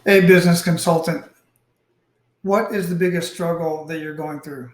A business consultant, what is the biggest struggle that you're going through?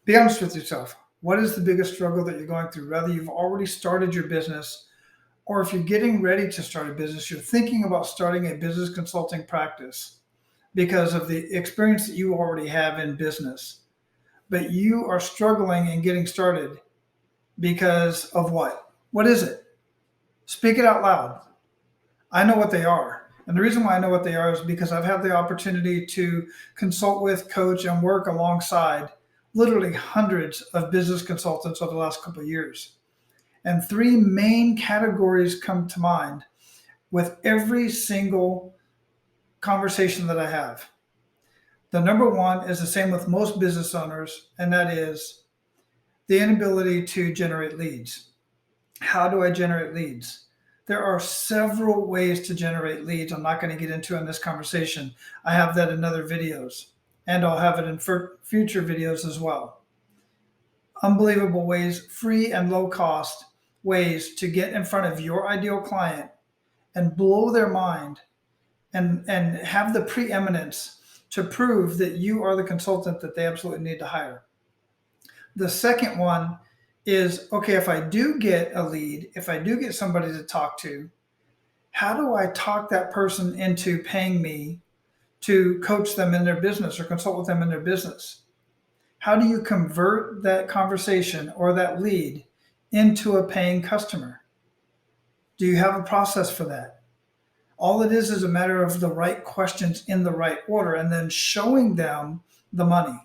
Be honest with yourself. What is the biggest struggle that you're going through? Whether you've already started your business or if you're getting ready to start a business, you're thinking about starting a business consulting practice because of the experience that you already have in business, but you are struggling in getting started because of what? What is it? Speak it out loud. I know what they are. And the reason why I know what they are is because I've had the opportunity to consult with, coach, and work alongside literally hundreds of business consultants over the last couple of years. And three main categories come to mind with every single conversation that I have. The number one is the same with most business owners, and that is the inability to generate leads. How do I generate leads? There are several ways to generate leads. I'm not going to get into in this conversation. I have that in other videos, and I'll have it in future videos as well. Unbelievable ways, free and low cost ways to get in front of your ideal client and blow their mind and have the preeminence to prove that you are the consultant that they absolutely need to hire. The second one is, okay, if I do get a lead, if I do get somebody to talk to, how do I talk that person into paying me to coach them in their business or consult with them in their business? How do you convert that conversation or that lead into a paying customer? Do you have a process for that? All it is a matter of the right questions in the right order and then showing them the money,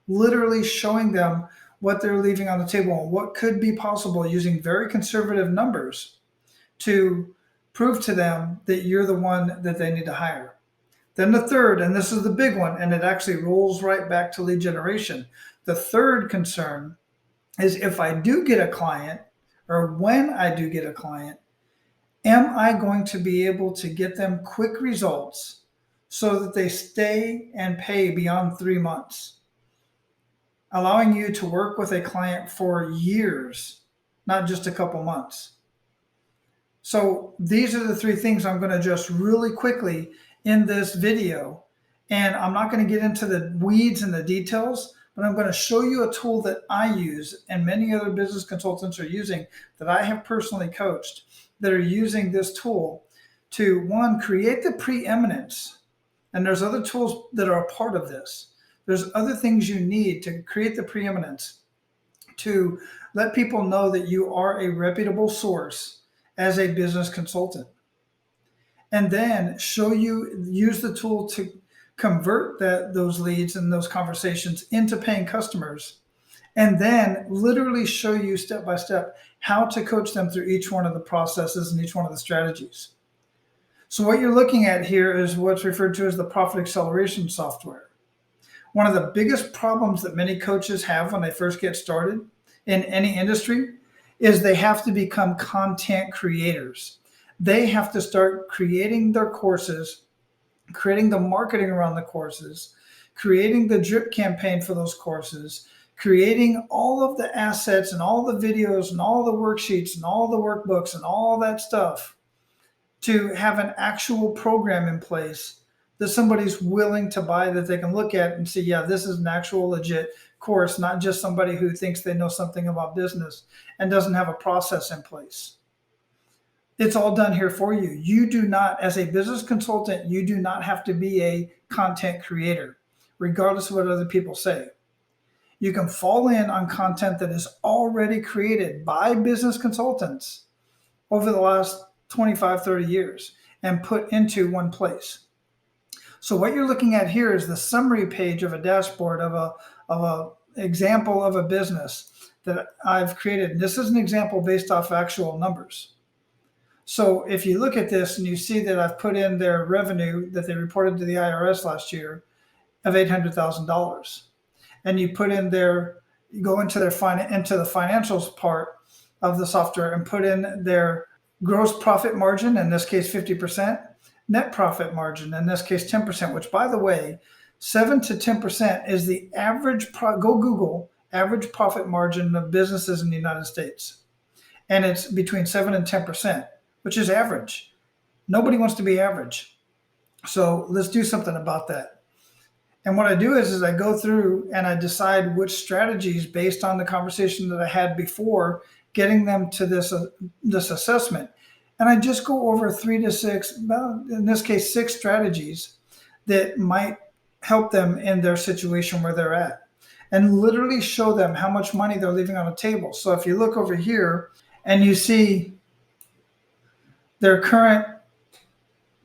literally showing them what they're leaving on the table and what could be possible using very conservative numbers to prove to them that you're the one that they need to hire. Then the third, and this is the big one, and it actually rolls right back to lead generation. The third concern is if I do get a client, or when I do get a client, am I going to be able to get them quick results so that they stay and pay beyond 3 months? Allowing you to work with a client for years, not just a couple months. So these are the three things I'm going to address really quickly in this video. And I'm not going to get into the weeds and the details, but I'm going to show you a tool that I use and many other business consultants are using that I have personally coached that are using this tool to, one, create the preeminence. And there's other tools that are a part of this. There's other things you need to create the preeminence, to let people know that you are a reputable source as a business consultant. And then use the tool to convert those leads and those conversations into paying customers. And then literally show you step by step how to coach them through each one of the processes and each one of the strategies. So what you're looking at here is what's referred to as the profit acceleration software. One of the biggest problems that many coaches have when they first get started in any industry is they have to become content creators. They have to start creating their courses, creating the marketing around the courses, creating the drip campaign for those courses, creating all of the assets and all the videos and all the worksheets and all the workbooks and all that stuff to have an actual program in place that somebody's willing to buy, that they can look at and see, yeah, this is an actual legit course, not just somebody who thinks they know something about business and doesn't have a process in place. It's all done here for you. You do not, as a business consultant, you do not have to be a content creator, regardless of what other people say. You can fall in on content that is already created by business consultants over the last 25, 30 years and put into one place. So what you're looking at here is the summary page of a dashboard of a example of a business that I've created. And this is an example based off actual numbers. So if you look at this and you see that I've put in their revenue that they reported to the IRS last year of $800,000, and you put in you go into the financials part of the software and put in their gross profit margin, in this case 50%, net profit margin, in this case 10%, which, by the way, 7 to 10% is the average, go Google, average profit margin of businesses in the United States. And it's between 7 and 10%, which is average. Nobody wants to be average. So let's do something about that. And what I do is I go through and I decide which strategies based on the conversation that I had before getting them to this assessment. And I just go over 3 to 6, well, in this case, 6 strategies that might help them in their situation where they're at, and literally show them how much money they're leaving on the table. So if you look over here and you see their current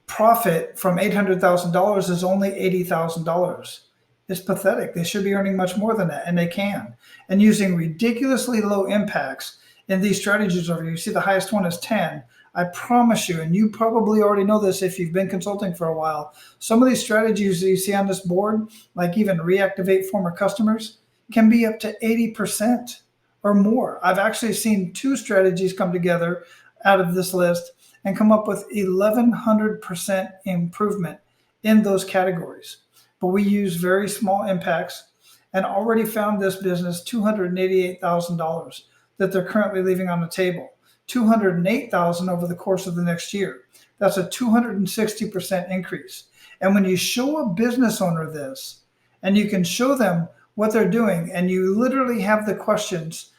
profit from $800,000 is only $80,000. It's pathetic. They should be earning much more than that, and they can. And using ridiculously low impacts in these strategies over here, you see the highest one is 10. I promise you, and you probably already know this if you've been consulting for a while, some of these strategies that you see on this board, like even reactivate former customers, can be up to 80% or more. I've actually seen 2 strategies come together out of this list and come up with 1,100% improvement in those categories. But we use very small impacts and already found this business $288,000 that they're currently leaving on the table. 208,000 over the course of the next year. That's a 260% increase. And when you show a business owner this and you can show them what they're doing and you literally have the questions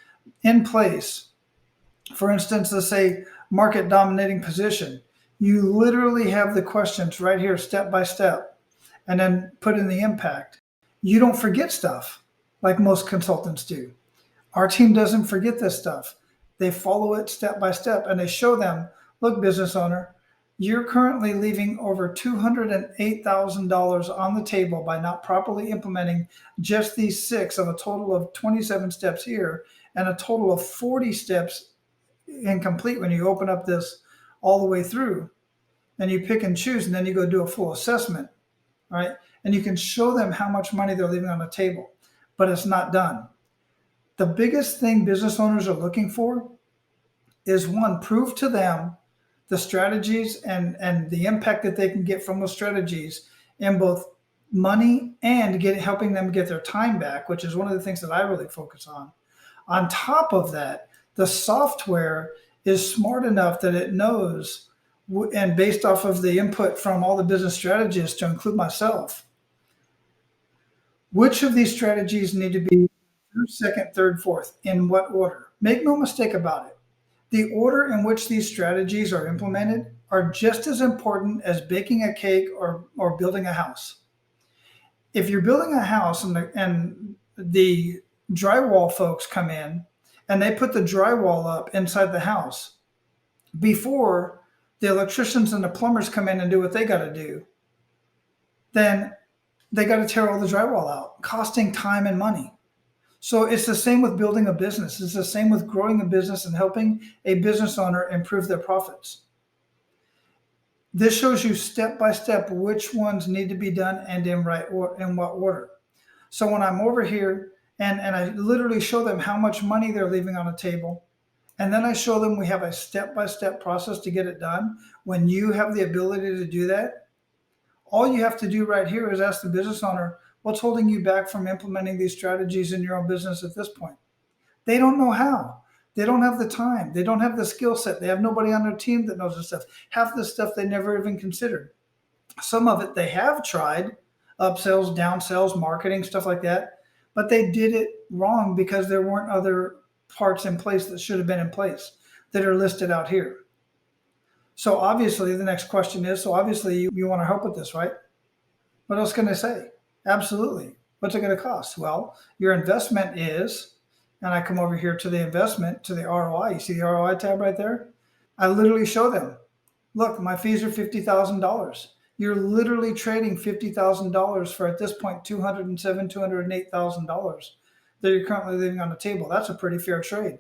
in place, for instance, let's say market dominating position, you literally have the questions right here, step by step, and then put in the impact. You don't forget stuff like most consultants do. Our team doesn't forget this stuff. They follow it step by step and they show them, look, business owner, you're currently leaving over $208,000 on the table by not properly implementing just these 6 of a total of 27 steps here and a total of 40 steps incomplete when you open up this all the way through and you pick and choose and then you go do a full assessment, right? And you can show them how much money they're leaving on the table, but it's not done. The biggest thing business owners are looking for is, one, prove to them the strategies and the impact that they can get from those strategies in both money and helping them get their time back, which is one of the things that I really focus on. On top of that, the software is smart enough that it knows, and based off of the input from all the business strategists, to include myself, which of these strategies need to be first, second, third, fourth, in what order. Make no mistake about it. The order in which these strategies are implemented are just as important as baking a cake or building a house. If you're building a house and the drywall folks come in and they put the drywall up inside the house before the electricians and the plumbers come in and do what they got to do, then they got to tear all the drywall out, costing time and money. So it's the same with building a business. It's the same with growing a business and helping a business owner improve their profits. This shows you step by step which ones need to be done and in what order. So when I'm over here and I literally show them how much money they're leaving on the table, and then I show them we have a step by step process to get it done. When you have the ability to do that, all you have to do right here is ask the business owner, what's holding you back from implementing these strategies in your own business at this point? They don't know how. They don't have the time. They don't have the skill set. They have nobody on their team that knows this stuff. Half the stuff they never even considered. Some of it they have tried, upsells, downsells, marketing, stuff like that, but they did it wrong because there weren't other parts in place that should have been in place that are listed out here. So obviously the next question is, so obviously you want to help with this, right? What else can I say? Absolutely. What's it going to cost? Well, your investment is, and I come over here to the investment, to the ROI. You see the ROI tab right there? I literally show them, look, my fees are $50,000. You're literally trading $50,000 for, at this point, $208,000 that you're currently leaving on the table. That's a pretty fair trade.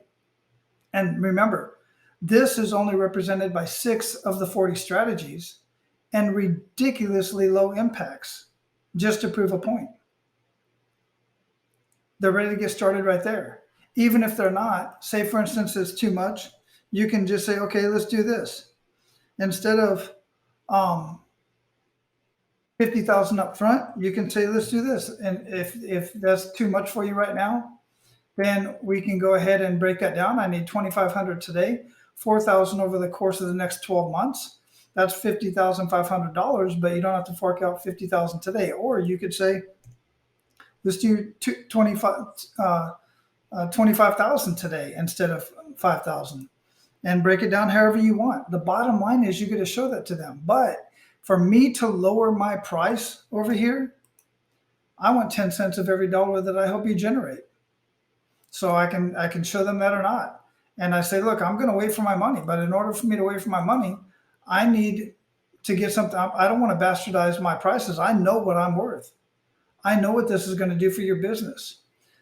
And remember, this is only represented by 6 of the 40 strategies and ridiculously low impacts just to prove a point. They're ready to get started right there. Even if they're not, say for instance it's too much, you can just say, okay, let's do this. Instead of 50,000 up front, you can say, let's do this. And if that's too much for you right now, then we can go ahead and break that down. I need 2,500 today, 4,000 over the course of the next 12 months. That's $50,500, but you don't have to fork out 50,000 today. Or you could say, let's do 25,000 today instead of 5,000, and break it down however you want. The bottom line is you get to show that to them. But for me to lower my price over here, I want 10 cents of every dollar that I help you generate. So I can show them that or not. And I say, look, I'm going to wait for my money, but in order for me to wait for my money, I need to get something. I don't want to bastardize my prices. I know what I'm worth. I know what this is going to do for your business.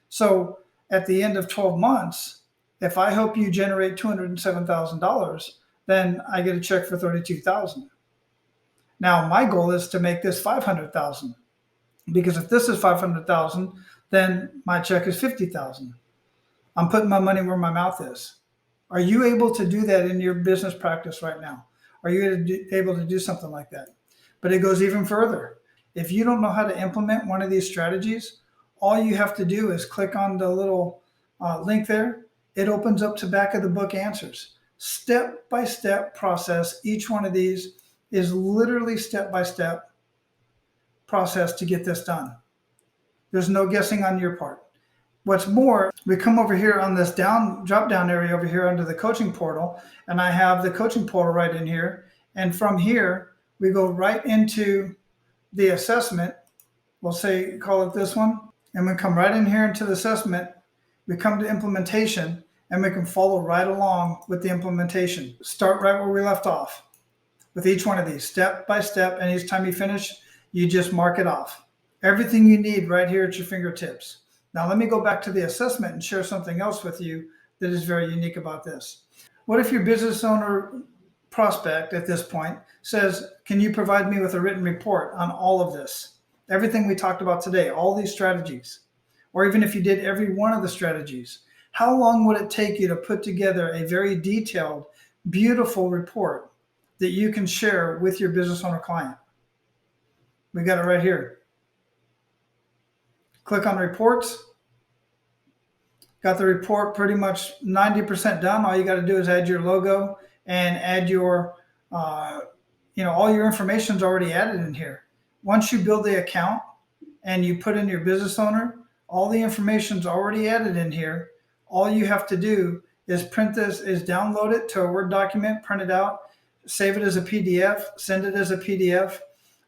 So at the end of 12 months, if I help you generate $207,000, then I get a check for 32,000. Now my goal is to make this 500,000, because if this is 500,000, then my check is 50,000. I'm putting my money where my mouth is. Are you able to do that in your business practice right now? Are you able to do something like that? But it goes even further. If you don't know how to implement one of these strategies, all you have to do is click on the little link there. It opens up to back of the book answers. Step-by-step process. Each one of these is literally step-by-step process to get this done. There's no guessing on your part. What's more, we come over here on this drop down area over here under the coaching portal, and I have the coaching portal right in here. And from here, we go right into the assessment. We'll say, call it this one. And we come right in here into the assessment. We come to implementation, and we can follow right along with the implementation. Start right where we left off with each one of these, step by step. And each time you finish, you just mark it off. Everything you need right here at your fingertips. Now, let me go back to the assessment and share something else with you that is very unique about this. What if your business owner prospect at this point says, can you provide me with a written report on all of this? Everything we talked about today, all these strategies, or even if you did every one of the strategies, how long would it take you to put together a very detailed, beautiful report that you can share with your business owner client? We got it right here. Click on reports. Got the report pretty much 90% done. All you got to do is add your logo and add your, all your information is already added in here. Once you build the account and you put in your business owner, all the information is already added in here. All you have to do is download it to a Word document, print it out, save it as a PDF, send it as a PDF.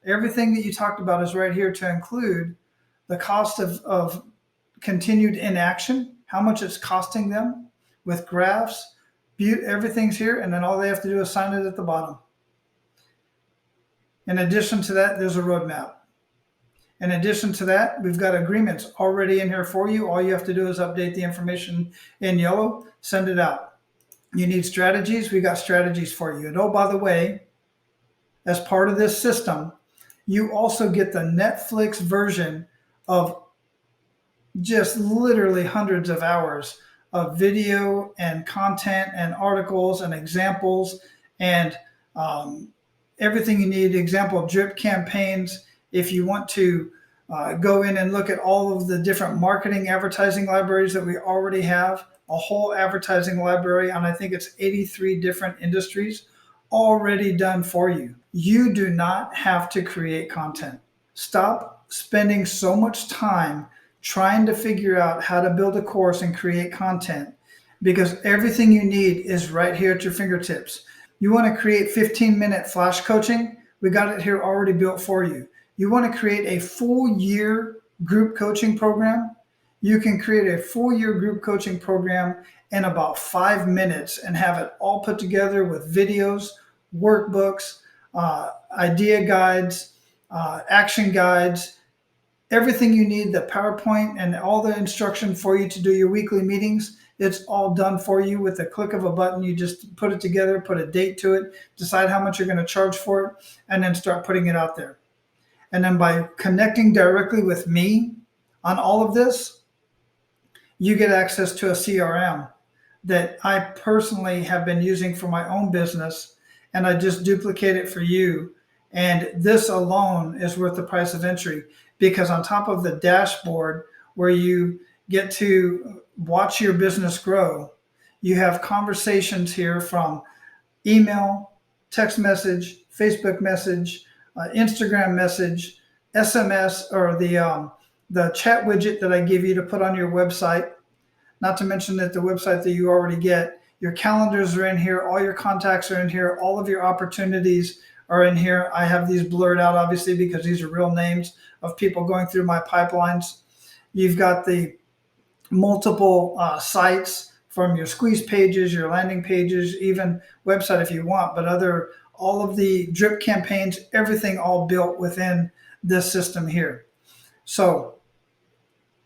Everything that you talked about is right here to include the cost of continued inaction, how much it's costing them with graphs, everything's here, and then all they have to do is sign it at the bottom. In addition to that, there's a roadmap. In addition to that, we've got agreements already in here for you. All you have to do is update the information in yellow, send it out. You need strategies, we got strategies for you. And oh, by the way, as part of this system, you also get the Netflix version of just literally hundreds of hours of video and content and articles and examples and everything you need. Example drip campaigns. If you want to go in and look at all of the different marketing advertising libraries that we already have, a whole advertising library on, I think it's 83 different industries already done for you. You do not have to create content. Stop spending so much time trying to figure out how to build a course and create content, because everything you need is right here at your fingertips. You want to create 15-minute flash coaching? We got it here already built for you. You want to create a full year group coaching program? You can create a full year group coaching program in about 5 minutes and have it all put together with videos, workbooks, idea guides, action guides, everything you need, the PowerPoint and all the instruction for you to do your weekly meetings. It's all done for you with the click of a button. You just put it together, put a date to it, decide how much you're going to charge for it, and then start putting it out there. And then by connecting directly with me on all of this, you get access to a CRM that I personally have been using for my own business, and I just duplicate it for you. And this alone is worth the price of entry, because on top of the dashboard where you get to watch your business grow, you have conversations here from email, text message, Facebook message, Instagram message, SMS, or the chat widget that I give you to put on your website. Not to mention that the website that you already get, your calendars are in here, all your contacts are in here, all of your opportunities are in here. I have these blurred out, obviously, because these are real names of people going through my pipelines. You've got the multiple sites from your squeeze pages, your landing pages, even website if you want, but all of the drip campaigns, everything all built within this system here. So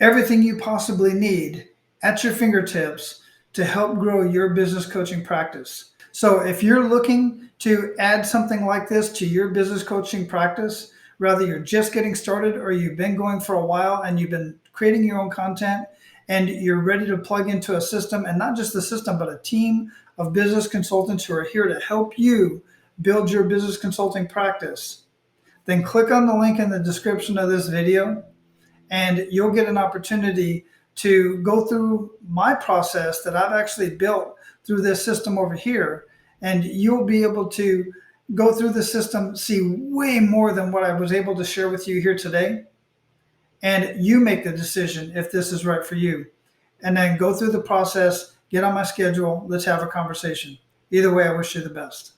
everything you possibly need at your fingertips to help grow your business coaching practice. So if you're looking to add something like this to your business coaching practice, whether you're just getting started or you've been going for a while and you've been creating your own content and you're ready to plug into a system, and not just the system, but a team of business consultants who are here to help you build your business consulting practice, then click on the link in the description of this video and you'll get an opportunity to go through my process that I've actually built through this system over here. And you'll be able to go through the system, see way more than what I was able to share with you here today. And you make the decision if this is right for you. And then go through the process, get on my schedule, let's have a conversation. Either way, I wish you the best.